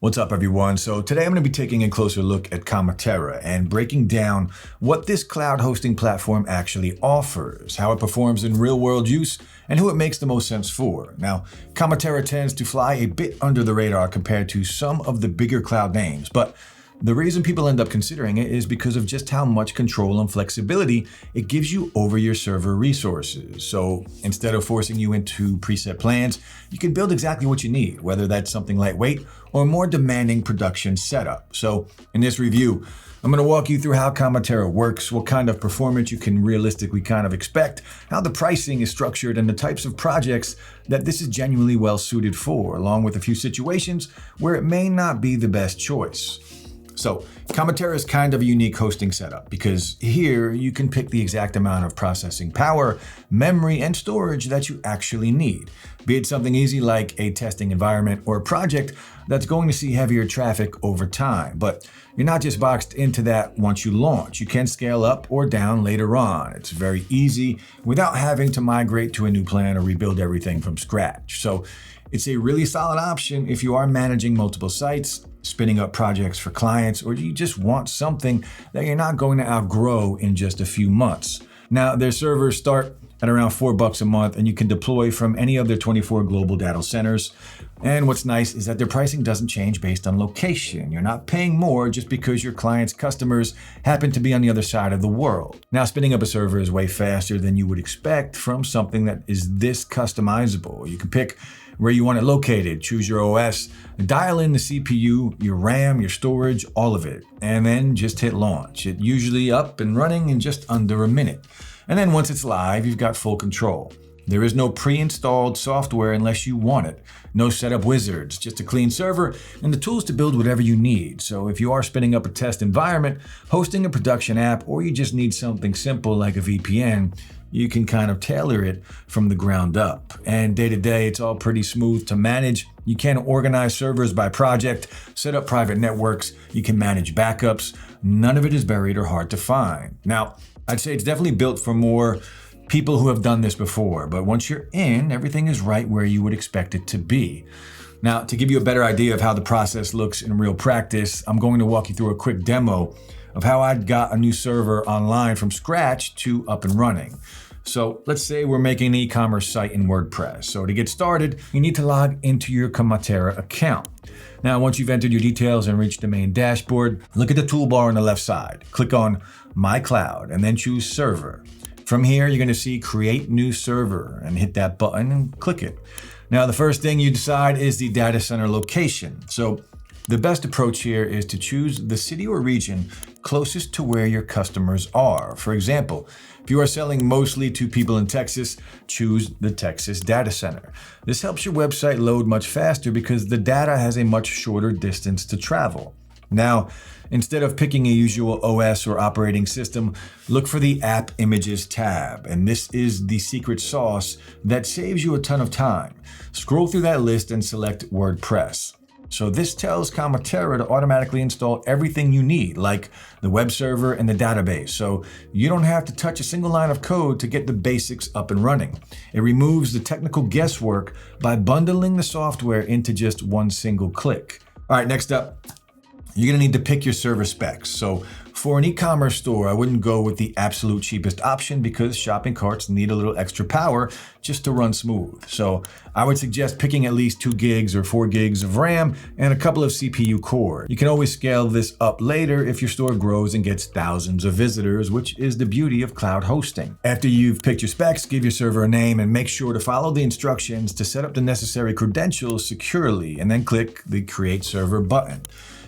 What's up, everyone? So today I'm going to be taking a closer look at Kamatera and breaking down what this cloud hosting platform actually offers, how it performs in real-world use, and who it makes the most sense for. Now, Kamatera tends to fly a bit under the radar compared to some of the bigger cloud names, but the reason people end up considering it is because of just how much control and flexibility it gives you over your server resources. So instead of forcing you into preset plans, you can build exactly what you need, whether that's something lightweight or a more demanding production setup. So in this review, I'm going to walk you through how Kamatera works, what kind of performance you can realistically kind of expect, how the pricing is structured, and the types of projects that this is genuinely well suited for, along with a few situations where it may not be the best choice. So Kamatera is kind of a unique hosting setup because here you can pick the exact amount of processing power, memory, and storage that you actually need. Be it something easy like a testing environment or a project that's going to see heavier traffic over time. But you're not just boxed into that once you launch. You can scale up or down later on. It's very easy without having to migrate to a new plan or rebuild everything from scratch. So it's a really solid option if you are managing multiple sites, spinning up projects for clients, or you just want something that you're not going to outgrow in just a few months. Now, their servers start at around $4 a month, and you can deploy from any of their 24 global data centers. And what's nice is that their pricing doesn't change based on location. You're not paying more just because your client's customers happen to be on the other side of the world. Now, spinning up a server is way faster than you would expect from something that is this customizable. You can pick where you want it located, choose your OS, dial in the CPU, your RAM, your storage, all of it, and then just hit launch. It's usually up and running in just under a minute. And then once it's live, you've got full control. There is no pre-installed software unless you want it. No setup wizards, just a clean server and the tools to build whatever you need. So if you are spinning up a test environment, hosting a production app, or you just need something simple like a VPN, you can kind of tailor it from the ground up. And day to day, it's all pretty smooth to manage. You can organize servers by project, set up private networks, you can manage backups. None of it is buried or hard to find. Now, I'd say it's definitely built for more people who have done this before, but once you're in, everything is right where you would expect it to be. Now, to give you a better idea of how the process looks in real practice, I'm going to walk you through a quick demo of how I got a new server online from scratch to up and running. So let's say we're making an e-commerce site in WordPress. So to get started, you need to log into your Kamatera account. Now, once you've entered your details and reached the main dashboard, look at the toolbar on the left side. Click on My Cloud and then choose Server. From here, you're going to see Create New Server and hit that button and click it. Now, the first thing you decide is the data center location. So the best approach here is to choose the city or region closest to where your customers are. For example, if you are selling mostly to people in Texas, choose the Texas data center. This helps your website load much faster because the data has a much shorter distance to travel. Now, instead of picking a usual OS or operating system, look for the App Images tab, and this is the secret sauce that saves you a ton of time. Scroll through that list and select WordPress. So this tells Kamatera to automatically install everything you need, like the web server and the database. So you don't have to touch a single line of code to get the basics up and running. It removes the technical guesswork by bundling the software into just one single click. All right, next up, you're going to need to pick your server specs. So for an e-commerce store, I wouldn't go with the absolute cheapest option because shopping carts need a little extra power just to run smooth. So I would suggest picking at least 2 gigs or 4 gigs of RAM and a couple of CPU cores. You can always scale this up later if your store grows and gets thousands of visitors, which is the beauty of cloud hosting. After you've picked your specs, give your server a name and make sure to follow the instructions to set up the necessary credentials securely, and then click the Create Server button.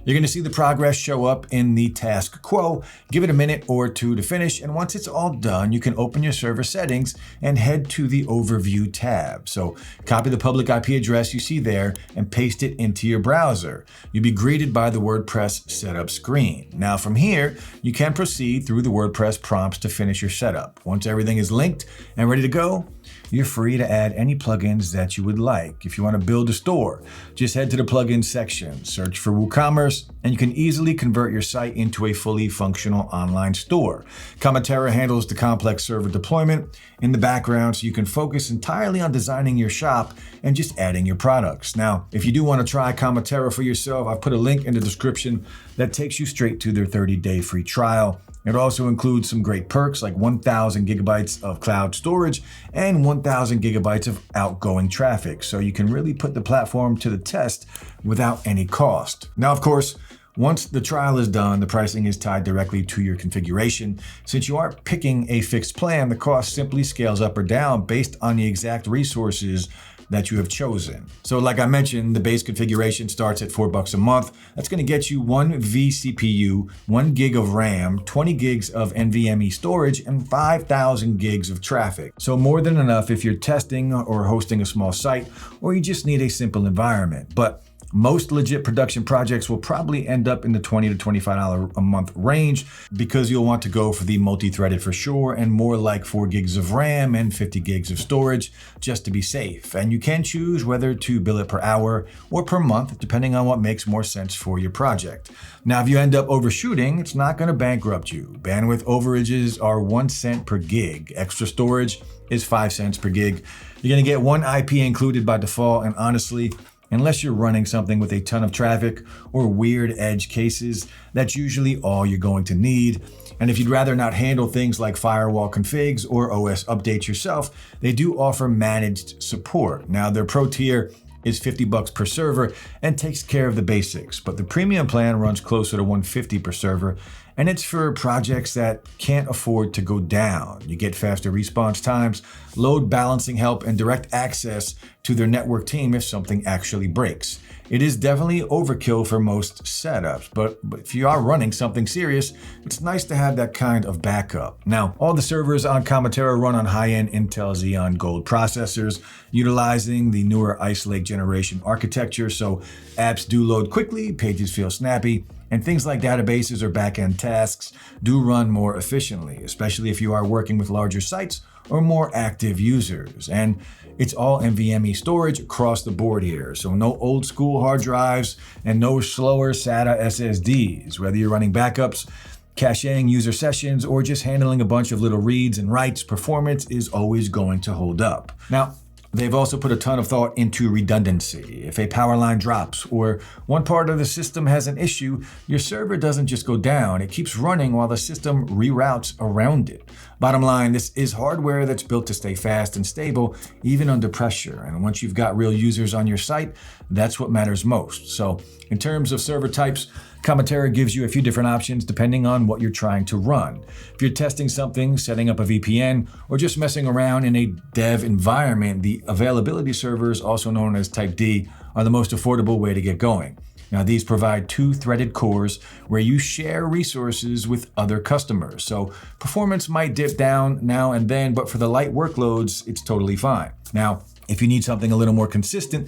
You're going to see the progress show up in the task queue. Give it a minute or two to finish, and once it's all done, you can open your server settings and head to the Overview tab. So copy the public IP address you see there and paste it into your browser. You'll be greeted by the WordPress setup screen. Now from here, you can proceed through the WordPress prompts to finish your setup. Once everything is linked and ready to go, you're free to add any plugins that you would like. If you want to build a store, just head to the plugins section, search for WooCommerce, and you can easily convert your site into a fully functional online store. Kamatera handles the complex server deployment in the background, so you can focus entirely on designing your shop and just adding your products. Now, if you do want to try Kamatera for yourself, I've put a link in the description that takes you straight to their 30-day free trial. It also includes some great perks like 1,000 gigabytes of cloud storage and 1,000 gigabytes of outgoing traffic, so you can really put the platform to the test without any cost. Now, of course, once the trial is done, the pricing is tied directly to your configuration. Since you aren't picking a fixed plan, the cost simply scales up or down based on the exact resources that you have chosen. So like I mentioned, the base configuration starts at $4 a month. That's gonna get you 1 vCPU, 1 gig of RAM, 20 gigs of NVMe storage, and 5,000 gigs of traffic. So more than enough if you're testing or hosting a small site, or you just need a simple environment. But most legit production projects will probably end up in the $20 to $25 a month range, because you'll want to go for the multi-threaded for sure, and more like 4 gigs of RAM and 50 gigs of storage just to be safe. And you can choose whether to bill it per hour or per month, depending on what makes more sense for your project. Now, if you end up overshooting, it's not going to bankrupt you. Bandwidth overages are 1 cent per gig. Extra storage is 5 cents per gig. You're going to get 1 IP included by default, and honestly, unless you're running something with a ton of traffic or weird edge cases, that's usually all you're going to need. And if you'd rather not handle things like firewall configs or OS updates yourself, they do offer managed support. Now, their pro tier is $50 per server and takes care of the basics, but the premium plan runs closer to $150 per server, and it's for projects that can't afford to go down. You get faster response times, load balancing help, and direct access to their network team if something actually breaks. It is definitely overkill for most setups, but if you are running something serious, it's nice to have that kind of backup. Now, all the servers on Kamatera run on high-end Intel Xeon Gold processors, utilizing the newer Ice Lake generation architecture, so apps do load quickly, pages feel snappy, and things like databases or back-end tasks do run more efficiently, especially if you are working with larger sites or more active users. And it's all NVMe storage across the board here, so no old school hard drives and no slower SATA SSDs. Whether you're running backups, caching user sessions, or just handling a bunch of little reads and writes, performance is always going to hold up. Now, they've also put a ton of thought into redundancy. If a power line drops or one part of the system has an issue, your server doesn't just go down, it keeps running while the system reroutes around it. Bottom line, this is hardware that's built to stay fast and stable, even under pressure. And once you've got real users on your site, that's what matters most. So in terms of server types, Kamatera gives you a few different options depending on what you're trying to run. If you're testing something, setting up a VPN, or just messing around in a dev environment, the availability servers, also known as Type D, are the most affordable way to get going. Now, these provide 2 threaded cores where you share resources with other customers. So performance might dip down now and then, but for the light workloads, it's totally fine. Now, if you need something a little more consistent,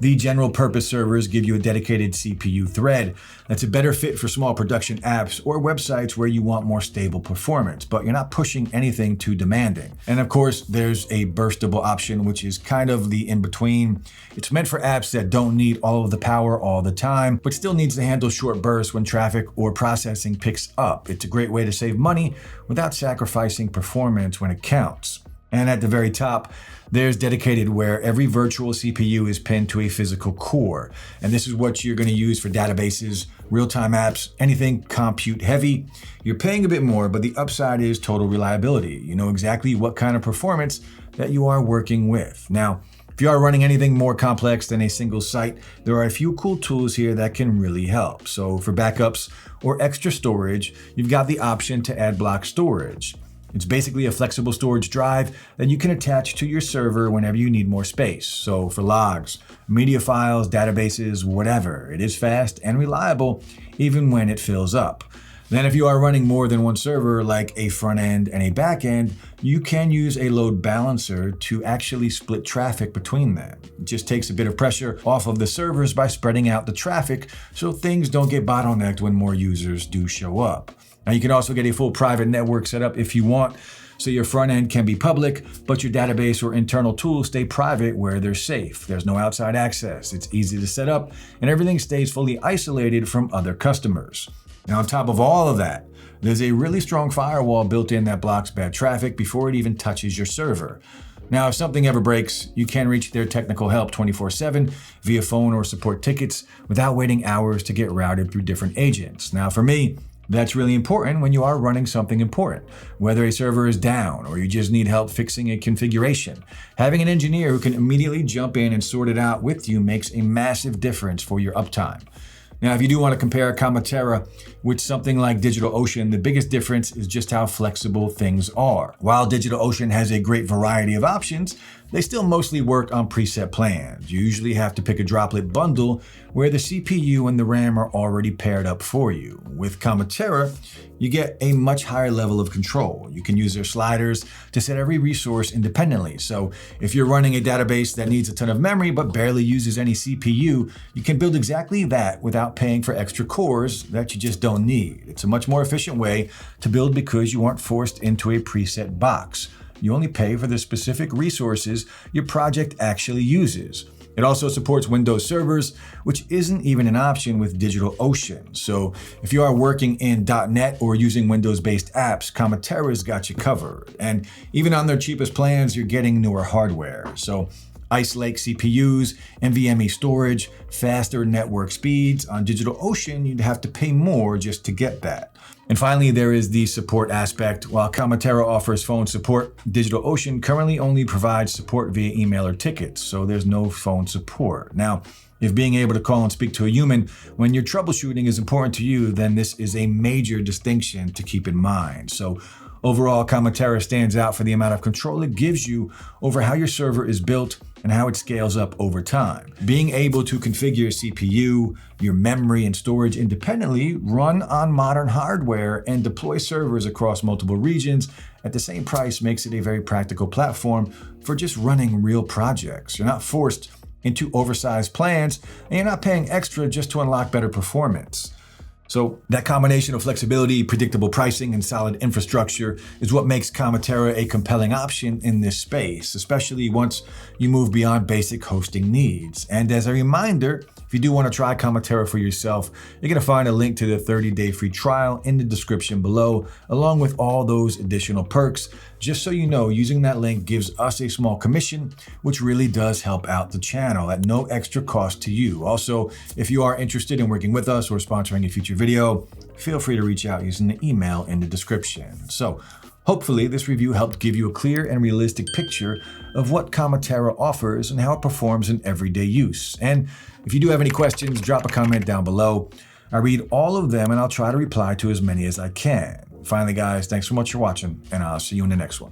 the general purpose servers give you a dedicated CPU thread that's a better fit for small production apps or websites where you want more stable performance, but you're not pushing anything too demanding. And of course, there's a burstable option, which is kind of the in-between. It's meant for apps that don't need all of the power all the time, but still needs to handle short bursts when traffic or processing picks up. It's a great way to save money without sacrificing performance when it counts. And at the very top, there's dedicated, where every virtual CPU is pinned to a physical core. And this is what you're going to use for databases, real-time apps, anything compute heavy. You're paying a bit more, but the upside is total reliability. You know exactly what kind of performance that you are working with. Now, if you are running anything more complex than a single site, there are a few cool tools here that can really help. So for backups or extra storage, you've got the option to add block storage. It's basically a flexible storage drive that you can attach to your server whenever you need more space. So for logs, media files, databases, whatever, it is fast and reliable even when it fills up. Then if you are running more than one server, like a front end and a back end, you can use a load balancer to actually split traffic between them. It just takes a bit of pressure off of the servers by spreading out the traffic so things don't get bottlenecked when more users do show up. Now, you can also get a full private network set up if you want. So your front end can be public, but your database or internal tools stay private where they're safe. There's no outside access. It's easy to set up, and everything stays fully isolated from other customers. Now, on top of all of that, there's a really strong firewall built in that blocks bad traffic before it even touches your server. Now, if something ever breaks, you can reach their technical help 24/7 via phone or support tickets without waiting hours to get routed through different agents. Now, for me, that's really important when you are running something important. Whether a server is down or you just need help fixing a configuration, having an engineer who can immediately jump in and sort it out with you makes a massive difference for your uptime. Now, if you do want to compare Kamatera with something like DigitalOcean, the biggest difference is just how flexible things are. While DigitalOcean has a great variety of options, they still mostly work on preset plans. You usually have to pick a droplet bundle where the CPU and the RAM are already paired up for you. With Kamatera, you get a much higher level of control. You can use their sliders to set every resource independently. So if you're running a database that needs a ton of memory but barely uses any CPU, you can build exactly that without paying for extra cores that you just don't need. It's a much more efficient way to build because you aren't forced into a preset box. You only pay for the specific resources your project actually uses. It also supports Windows servers, which isn't even an option with DigitalOcean. So if you are working in .NET or using Windows-based apps, Kamatera's got you covered. And even on their cheapest plans, you're getting newer hardware. So Ice Lake CPUs, NVMe storage, faster network speeds. On DigitalOcean, you'd have to pay more just to get that. And finally, there is the support aspect. While Kamatera offers phone support, DigitalOcean currently only provides support via email or tickets, so there's no phone support. Now, if being able to call and speak to a human when you're troubleshooting is important to you, then this is a major distinction to keep in mind. So overall, Kamatera stands out for the amount of control it gives you over how your server is built and how it scales up over time. Being able to configure CPU, your memory, and storage independently, run on modern hardware, and deploy servers across multiple regions at the same price makes it a very practical platform for just running real projects. You're not forced into oversized plans, and you're not paying extra just to unlock better performance. So that combination of flexibility, predictable pricing, and solid infrastructure is what makes Kamatera a compelling option in this space, especially once you move beyond basic hosting needs. And as a reminder, if you do want to try Kamatera for yourself, you're going to find a link to the 30-day free trial in the description below, along with all those additional perks. Just so you know, using that link gives us a small commission, which really does help out the channel at no extra cost to you. Also, if you are interested in working with us or sponsoring a future video, feel free to reach out using the email in the description. So hopefully this review helped give you a clear and realistic picture of what Kamatera offers and how it performs in everyday use. And if you do have any questions, drop a comment down below. I read all of them and I'll try to reply to as many as I can. Finally, guys, thanks so much for watching, and I'll see you in the next one.